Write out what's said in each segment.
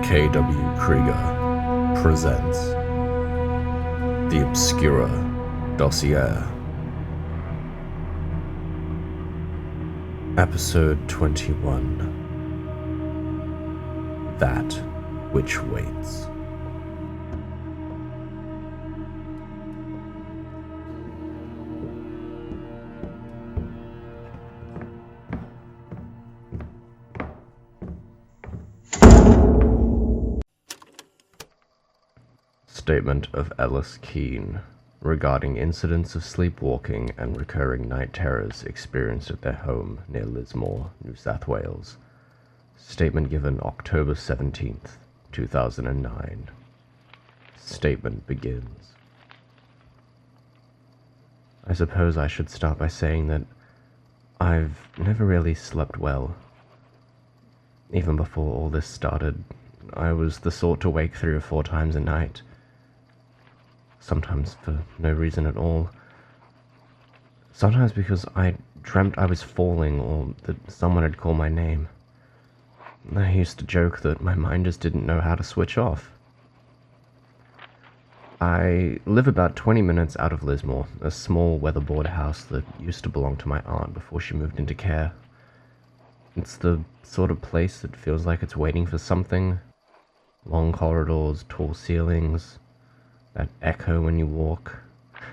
K.W. Krieger presents The Obscura Dossier, Episode 21, That Which Waits. Statement of Ellis Keene regarding incidents of sleepwalking and recurring night terrors experienced at their home near Lismore, New South Wales. Statement given October 17th, 2009. Statement begins. I suppose I should start by saying that I've never really slept well. Even before all this started, I was the sort to wake 3 or 4 times a night. Sometimes for no reason at all. Sometimes because I dreamt I was falling or that someone had called my name. I used to joke that my mind just didn't know how to switch off. I live about 20 minutes out of Lismore, a small weatherboard house that used to belong to my aunt before she moved into care. It's the sort of place that feels like it's waiting for something. Long corridors, tall ceilings, that echo when you walk,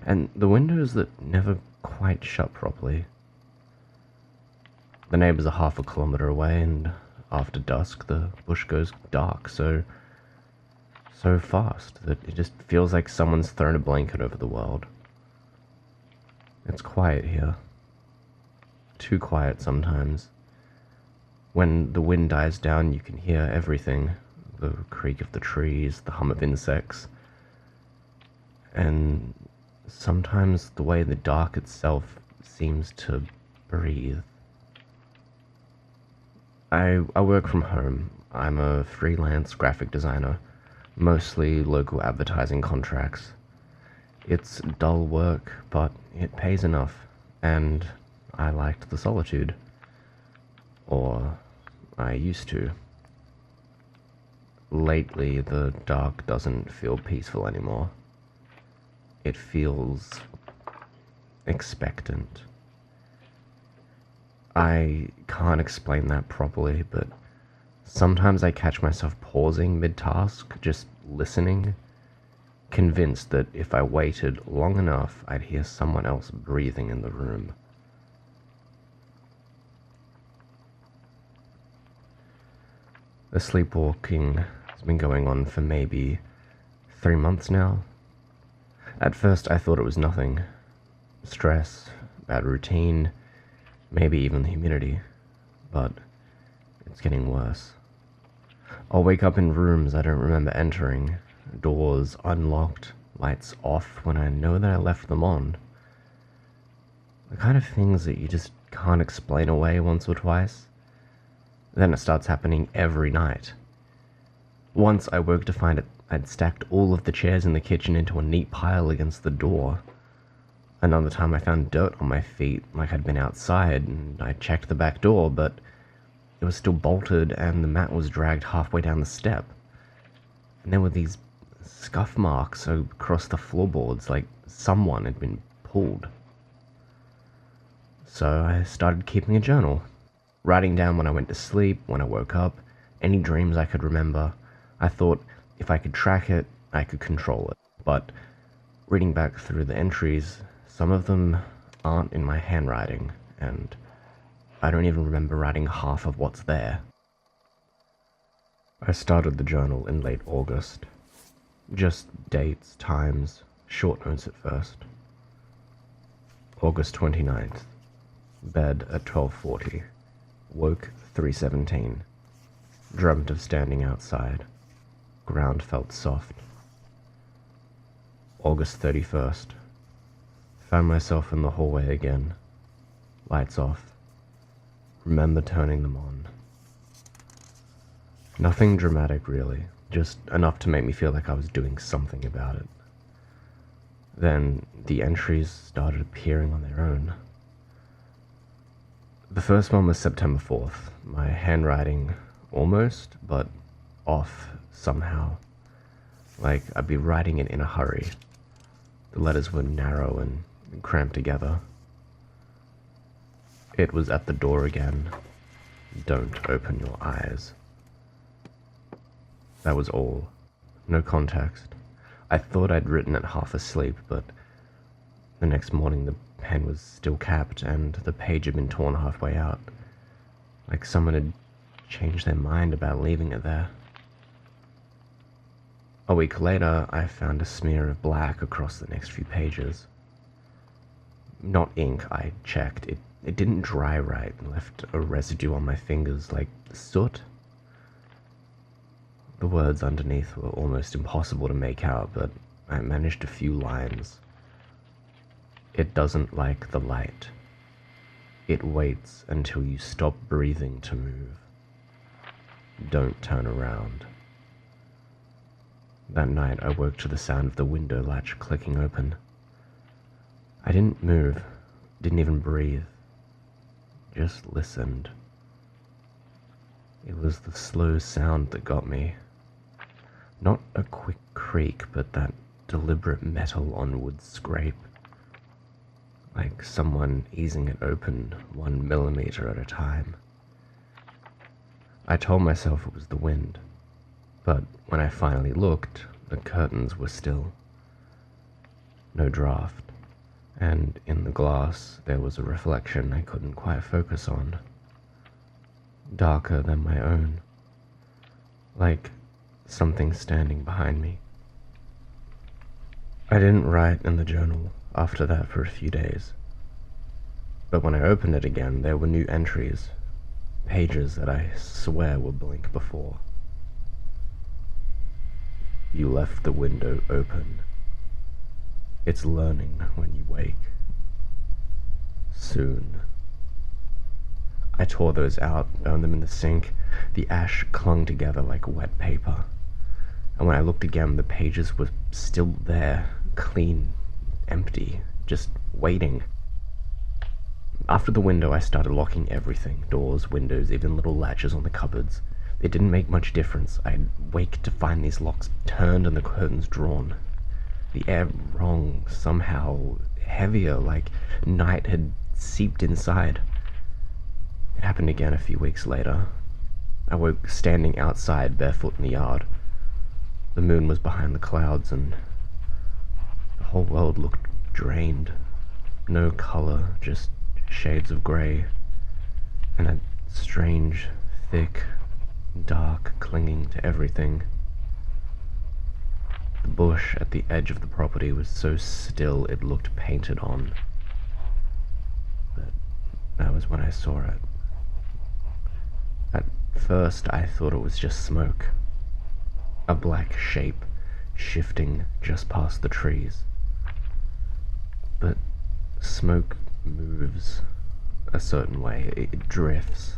and the windows that never quite shut properly. The neighbors are half a kilometre away, and after dusk the bush goes dark so fast that it just feels like someone's thrown a blanket over the world. It's quiet here. Too quiet sometimes. When the wind dies down, you can hear everything. The creak of the trees, the hum of insects, and sometimes the way the dark itself seems to breathe. I work from home. I'm a freelance graphic designer, mostly local advertising contracts. It's dull work, but it pays enough, and I liked the solitude. Or I used to. Lately, the dark doesn't feel peaceful anymore. It feels expectant. I can't explain that properly, but sometimes I catch myself pausing mid-task, just listening, convinced that if I waited long enough, I'd hear someone else breathing in the room. The sleepwalking has been going on for maybe 3 months now. At first I thought it was nothing. Stress, bad routine, maybe even the humidity. But it's getting worse. I'll wake up in rooms I don't remember entering, doors unlocked, lights off when I know that I left them on. The kind of things that you just can't explain away once or twice. Then it starts happening every night. Once I woke to find I'd stacked all of the chairs in the kitchen into a neat pile against the door. Another time I found dirt on my feet, like I'd been outside, and I checked the back door, but it was still bolted and the mat was dragged halfway down the step. And there were these scuff marks across the floorboards, like someone had been pulled. So I started keeping a journal, writing down when I went to sleep, when I woke up, any dreams I could remember. I thought if I could track it, I could control it. But reading back through the entries, some of them aren't in my handwriting, and I don't even remember writing half of what's there. I started the journal in late August. Just dates, times, short notes at first. August 29th. Bed at 12:40. Woke 3:17. Dreamt of standing outside. Ground felt soft. August 31st. Found myself in the hallway again. Lights off. Remember turning them on. Nothing dramatic really, just enough to make me feel like I was doing something about it. Then the entries started appearing on their own. The first one was September 4th. My handwriting almost, but off somehow. Like I'd be writing it in a hurry. The letters were narrow and cramped together. It was at the door again. Don't open your eyes. That was all. No context. I thought I'd written it half asleep, but the next morning the pen was still capped and the page had been torn halfway out. Like someone had changed their mind about leaving it there. A week later, I found a smear of black across the next few pages. Not ink, I checked. It didn't dry right and left a residue on my fingers like soot. The words underneath were almost impossible to make out, but I managed a few lines. It doesn't like the light. It waits until you stop breathing to move. Don't turn around. That night I woke to the sound of the window latch clicking open. I didn't move, didn't even breathe. Just listened. It was the slow sound that got me. Not a quick creak, but that deliberate metal on wood scrape. Like someone easing it open 1 millimeter at a time. I told myself it was the wind, but when I finally looked, the curtains were still. No draft, and in the glass there was a reflection I couldn't quite focus on. Darker than my own. Like something standing behind me. I didn't write in the journal after that for a few days. But when I opened it again, there were new entries, pages that I swear were blank before. You left the window open. It's learning when you wake. Soon. I tore those out, burned them in the sink. The ash clung together like wet paper. And when I looked again, the pages were still there, clean, empty, just waiting. After the window, I started locking everything, doors, windows, even little latches on the cupboards. It didn't make much difference. I'd wake to find these locks turned and the curtains drawn. The air wrong, somehow heavier, like night had seeped inside. It happened again a few weeks later. I woke standing outside, barefoot in the yard. The moon was behind the clouds and the whole world looked drained. No color, just shades of grey, and a strange, thick, dark clinging to everything. The bush at the edge of the property was so still it looked painted on. But that was when I saw it. At first I thought it was just smoke. A black shape shifting just past the trees. But smoke moves a certain way. It drifts.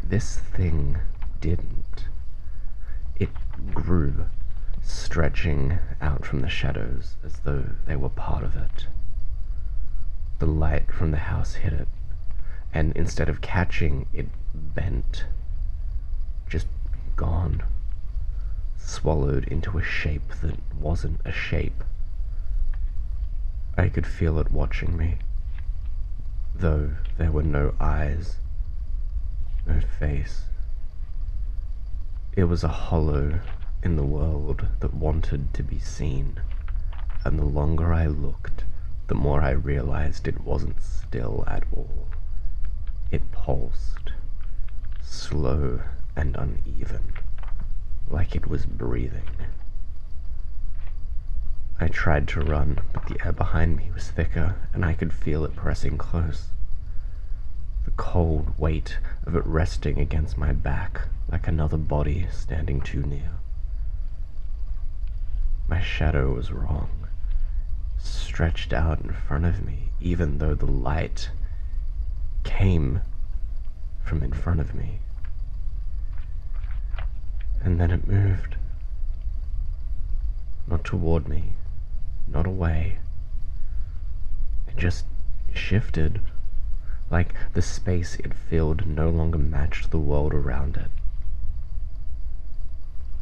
This thing didn't. It grew, stretching out from the shadows as though they were part of it. The light from the house hit it, and instead of catching, it bent. Just gone. Swallowed into a shape that wasn't a shape. I could feel it watching me, though there were no eyes, no face. It was a hollow in the world that wanted to be seen, and the longer I looked, the more I realized it wasn't still at all. It pulsed, slow and uneven, like it was breathing. I tried to run, but the air behind me was thicker, and I could feel it pressing close. The cold weight of it resting against my back, like another body standing too near. My shadow was wrong, stretched out in front of me, even though the light came from in front of me. And then it moved. Not toward me, not away. It just shifted, like the space it filled no longer matched the world around it.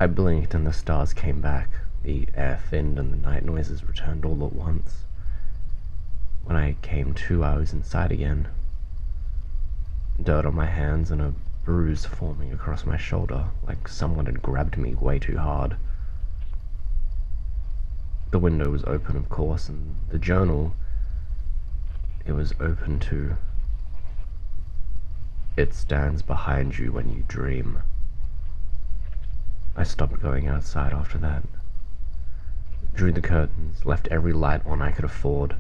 I blinked and the stars came back. The air thinned and the night noises returned all at once. When I came to, I was inside again. Dirt on my hands and a bruise forming across my shoulder, like someone had grabbed me way too hard. The window was open, of course, and the journal, it was open too. It stands behind you when you dream. I stopped going outside after that. Drew the curtains, left every light on I could afford.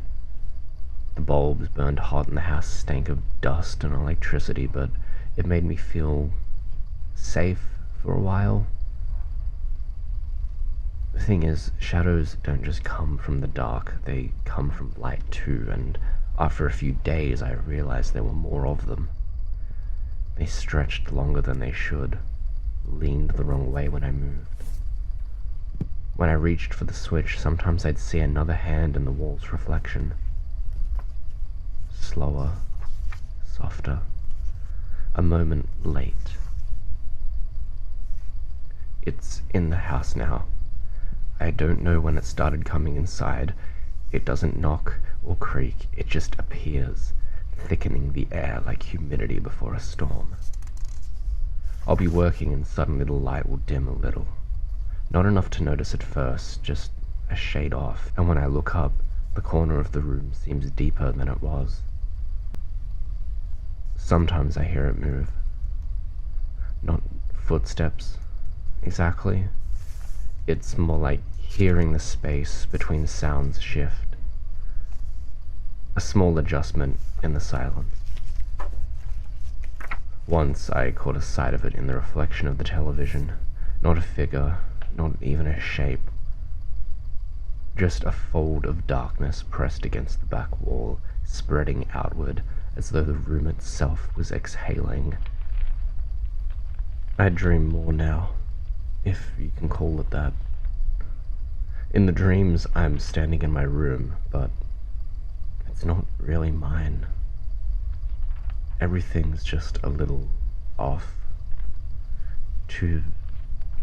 The bulbs burned hot and the house stank of dust and electricity, but it made me feel safe for a while. The thing is, shadows don't just come from the dark, they come from light too, and after a few days I realized there were more of them. They stretched longer than they should, leaned the wrong way when I moved. When I reached for the switch, sometimes I'd see another hand in the wall's reflection. Slower, softer, a moment late. It's in the house now. I don't know when it started coming inside. It doesn't knock or creak, it just appears, thickening the air like humidity before a storm. I'll be working and suddenly the light will dim a little. Not enough to notice at first, just a shade off, and when I look up, the corner of the room seems deeper than it was. Sometimes I hear it move. Not footsteps, exactly. It's more like hearing the space between sounds shift. A small adjustment in the silence. Once I caught a sight of it in the reflection of the television. Not a figure, not even a shape. Just a fold of darkness pressed against the back wall, spreading outward as though the room itself was exhaling. I dream more now, if you can call it that. In the dreams, I'm standing in my room, but it's not really mine. Everything's just a little off. Too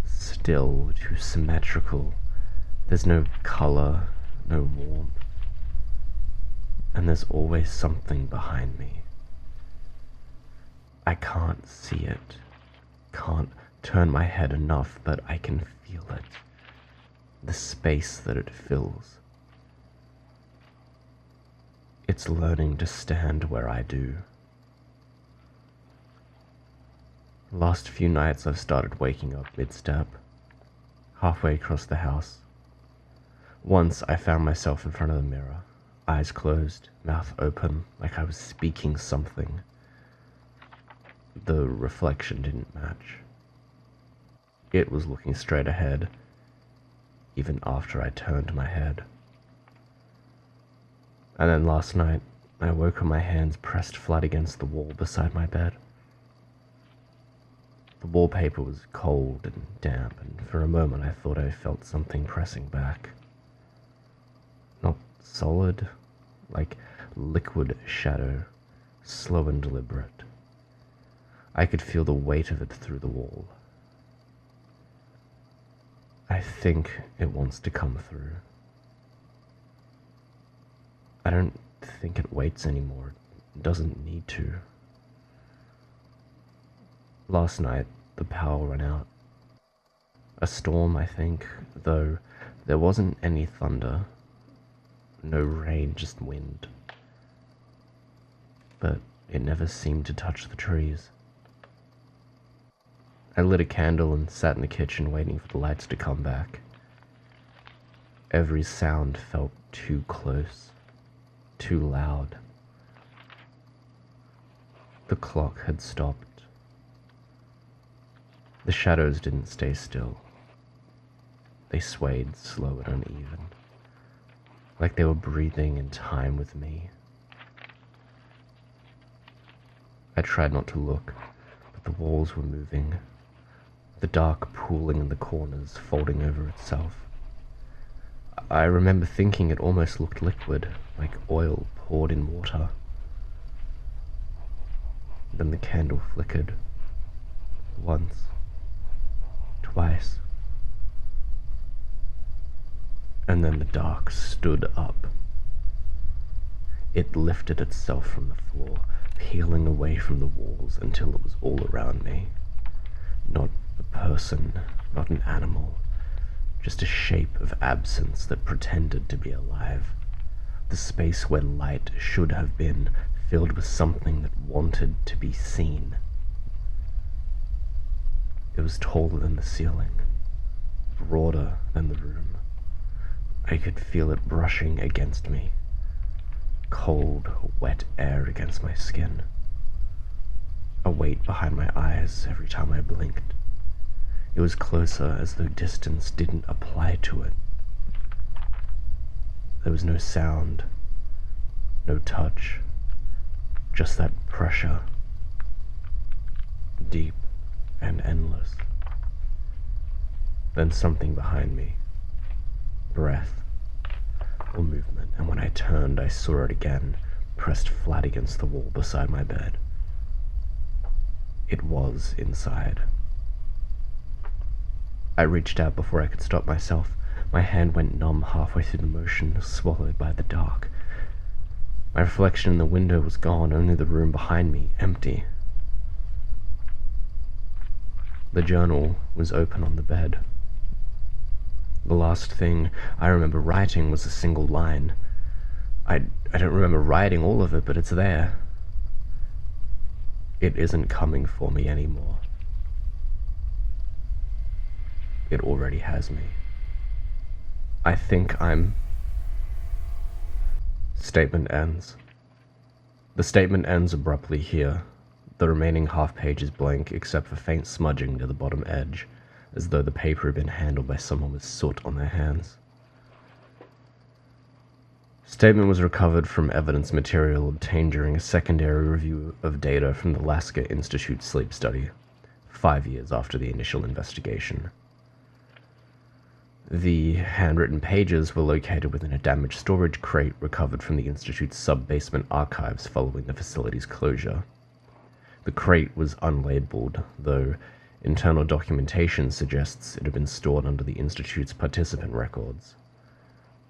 still, too symmetrical. There's no color, no warmth. And there's always something behind me. I can't see it, can't turn my head enough, but I can feel it. The space that it fills. It's learning to stand where I do. The last few nights I've started waking up mid-step, halfway across the house. Once I found myself in front of the mirror, eyes closed, mouth open, like I was speaking something. The reflection didn't match. It was looking straight ahead, even after I turned my head. And then last night, I woke with my hands pressed flat against the wall beside my bed. The wallpaper was cold and damp, and for a moment I thought I felt something pressing back. Not solid, like liquid shadow, slow and deliberate. I could feel the weight of it through the wall. I think it wants to come through. I don't think it waits anymore. It doesn't need to. Last night, the power ran out. A storm, I think, though there wasn't any thunder. No rain, just wind. But it never seemed to touch the trees. I lit a candle and sat in the kitchen waiting for the lights to come back. Every sound felt too close, too loud. The clock had stopped. The shadows didn't stay still. They swayed slow and uneven, like they were breathing in time with me. I tried not to look, but the walls were moving, the dark pooling in the corners, folding over itself. I remember thinking it almost looked liquid, like oil poured in water. Then the candle flickered. Once. Twice. And then the dark stood up. It lifted itself from the floor, peeling away from the walls until it was all around me. Not a person, not an animal, just a shape of absence that pretended to be alive. The space where light should have been, filled with something that wanted to be seen. It was taller than the ceiling, broader than the room. I could feel it brushing against me. Cold, wet air against my skin. A weight behind my eyes every time I blinked. It was closer as though distance didn't apply to it. There was no sound, no touch, just that pressure, deep and endless. Then something behind me, breath or movement, and when I turned, I saw it again, pressed flat against the wall beside my bed. It was inside. I reached out before I could stop myself. My hand went numb halfway through the motion, swallowed by the dark. My reflection in the window was gone, only the room behind me, empty. The journal was open on the bed. The last thing I remember writing was a single line. I don't remember writing all of it, but it's there. It isn't coming for me anymore. It already has me. I think I'm... Statement ends. The statement ends abruptly here. The remaining half page is blank except for faint smudging near the bottom edge, as though the paper had been handled by someone with soot on their hands. Statement was recovered from evidence material obtained during a secondary review of data from the Lasker Institute sleep study, 5 years after the initial investigation. The handwritten pages were located within a damaged storage crate recovered from the Institute's sub-basement archives following the facility's closure. The crate was unlabeled, though internal documentation suggests it had been stored under the Institute's participant records.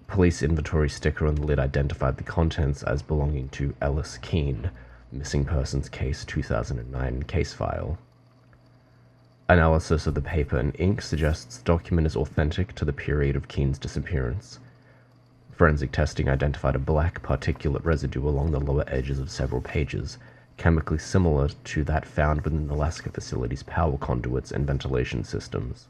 A police inventory sticker on the lid identified the contents as belonging to Ellis Keene, Missing Persons Case 2009 case file. Analysis of the paper and ink suggests the document is authentic to the period of Keene's disappearance. Forensic testing identified a black particulate residue along the lower edges of several pages, chemically similar to that found within the Lasker facility's power conduits and ventilation systems.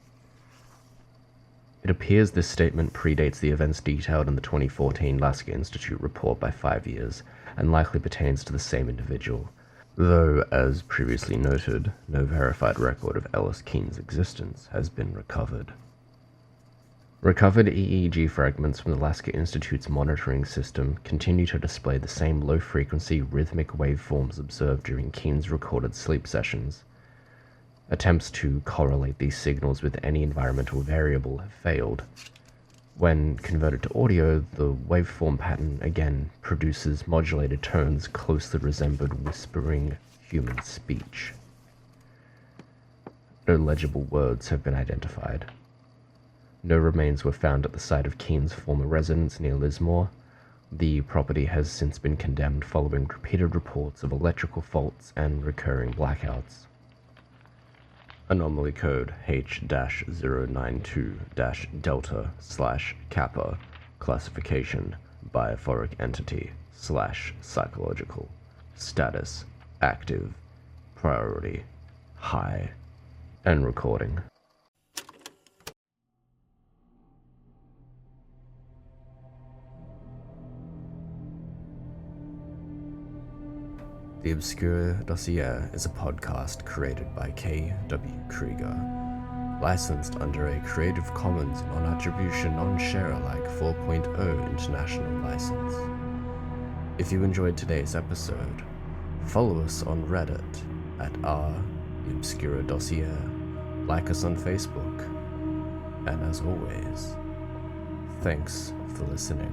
It appears this statement predates the events detailed in the 2014 Lasker Institute report by 5 years, and likely pertains to the same individual, though, as previously noted, no verified record of Ellis Keene's existence has been recovered. Recovered EEG fragments from the Lasker Institute's monitoring system continue to display the same low-frequency rhythmic waveforms observed during Keene's recorded sleep sessions. Attempts to correlate these signals with any environmental variable have failed. When converted to audio, the waveform pattern again produces modulated tones closely resembling whispering human speech. No legible words have been identified. No remains were found at the site of Keene's former residence near Lismore. The property has since been condemned following repeated reports of electrical faults and recurring blackouts. Anomaly code H-092-Delta/Kappa. Classification: Biophoric entity / psychological. Status: active. Priority: high. End recording. The Obscure Dossier is a podcast created by K.W. Krieger, licensed under a Creative Commons non-attribution, non-share-alike 4.0 international license. If you enjoyed today's episode, follow us on Reddit at The Obscure Dossier, like us on Facebook, and as always, thanks for listening.